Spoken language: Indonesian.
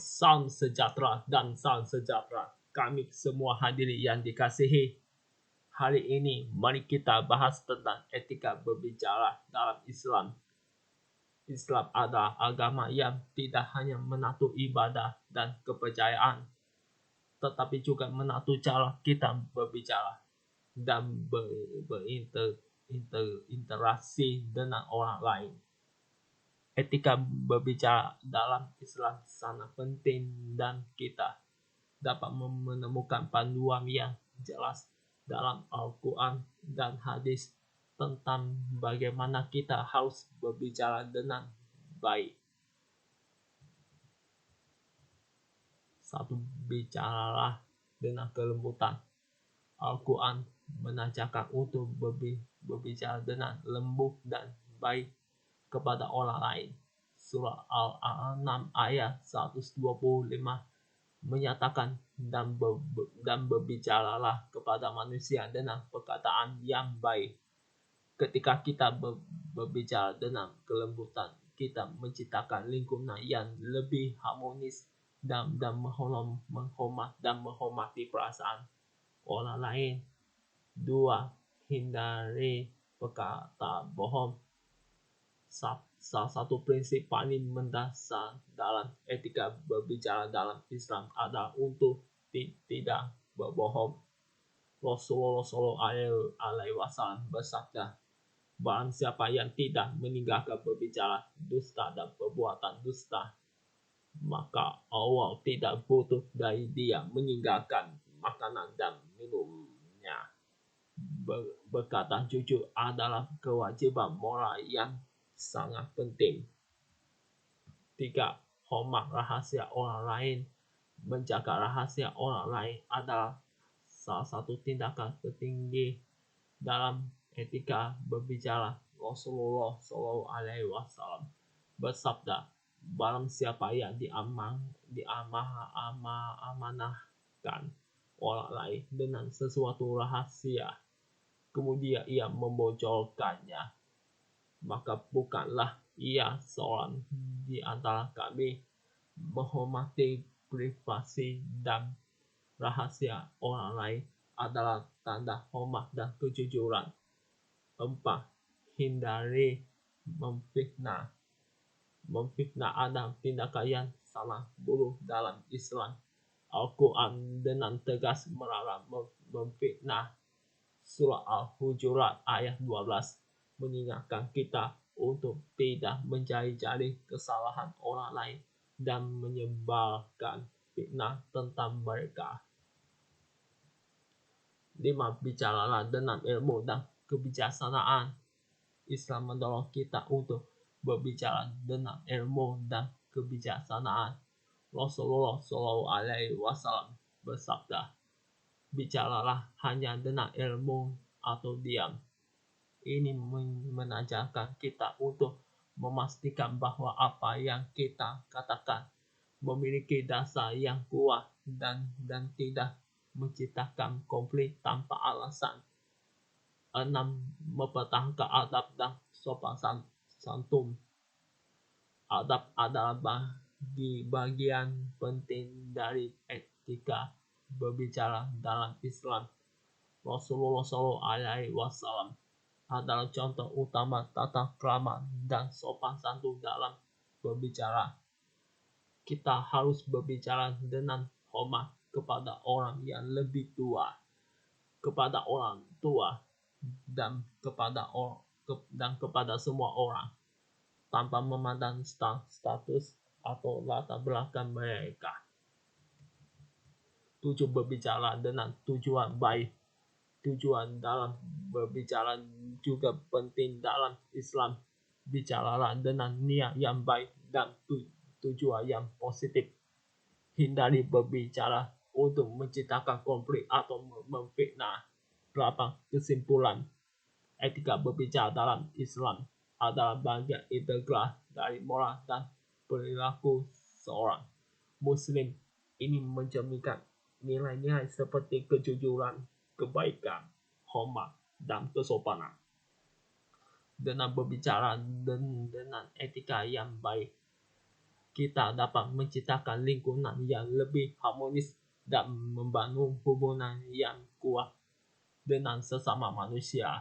Salam sejahtera dan salam sejahtera kami semua hadirin yang dikasihi. Hari ini mari kita bahas tentang etika berbicara dalam Islam. Islam adalah agama yang tidak hanya menato ibadah dan kepercayaan, tetapi juga menato cara kita berbicara dan berinteraksi dengan orang lain. Etika berbicara dalam Islam sangat penting dan kita dapat menemukan panduan yang jelas dalam Al-Quran dan hadis tentang bagaimana kita harus berbicara dengan baik. 1. Bicaralah dengan kelembutan. Al-Quran mengajarkan untuk berbicara dengan lembut dan baik kepada orang lain. Surah Al-An'am ayat 125 menyatakan dan berbicaralah kepada manusia dengan perkataan yang baik. Ketika kita berbicara dengan kelembutan, kita menciptakan lingkungan yang lebih harmonis dan menghormati perasaan orang lain. 2. Hindari perkataan bohong. Salah satu prinsip paling mendasar dalam etika berbicara dalam Islam adalah untuk tidak berbohong. Rasulullah SAW bersabda, barang siapa yang tidak meninggalkan berbicara dusta dan perbuatan dusta, maka Allah tidak butuh dari dia meninggalkan makanan dan minumnya. Berkata jujur adalah kewajiban moral yang sangat penting. 3. Hormat rahasia orang lain. Menjaga rahasia orang lain adalah salah satu tindakan tertinggi dalam etika berbicara. Rasulullah SAW bersabda, barang siapa yang diamanahkan orang lain dengan sesuatu rahasia, kemudian ia membocorkannya, maka bukanlah ia seorang di antara kami. Menghormati privasi dan rahasia orang lain adalah tanda hormat dan kejujuran. 4. Hindari memfitnah. Memfitnah adalah tindakan yang sangat buruk dalam Islam. Al-Quran dengan tegas melarang memfitnah. Surah Al-Hujurat ayat 12 mengingatkan kita untuk tidak mencari-cari kesalahan orang lain dan menyebarkan fitnah tentang mereka. 5. Bicaralah dengan ilmu dan kebijaksanaan. Islam mendorong kita untuk berbicara dengan ilmu dan kebijaksanaan. Rasulullah SAW bersabda, bicaralah hanya dengan ilmu atau diam. Ini mengajarkan kita untuk memastikan bahwa apa yang kita katakan memiliki dasar yang kuat dan tidak menciptakan konflik tanpa alasan. 6. Mempertahankan adab dan sopan santun. Adab adalah bagian penting dari etika berbicara dalam Islam. Rasulullah SAW adalah contoh utama tata krama dan sopan santun dalam berbicara. Kita harus berbicara dengan hormat kepada orang yang lebih tua, kepada orang tua, dan kepada semua orang, tanpa memandang status atau latar belakang mereka. 7. Berbicara dengan tujuan baik. Tujuan dalam berbicara juga penting dalam Islam. Bicaralah dengan niat yang baik dan tujuan yang positif. Hindari berbicara untuk menciptakan konflik atau memfitnah. 8. Kesimpulan, etika berbicara dalam Islam adalah bagian integral dari moral dan perilaku seorang Muslim. Ini mencerminkan nilai-nilai seperti kejujuran, kebaikan, hormat, dan kesopanan. Dengan berbicara dengan etika yang baik, kita dapat menciptakan lingkungan yang lebih harmonis dan membangun hubungan yang kuat dengan sesama manusia.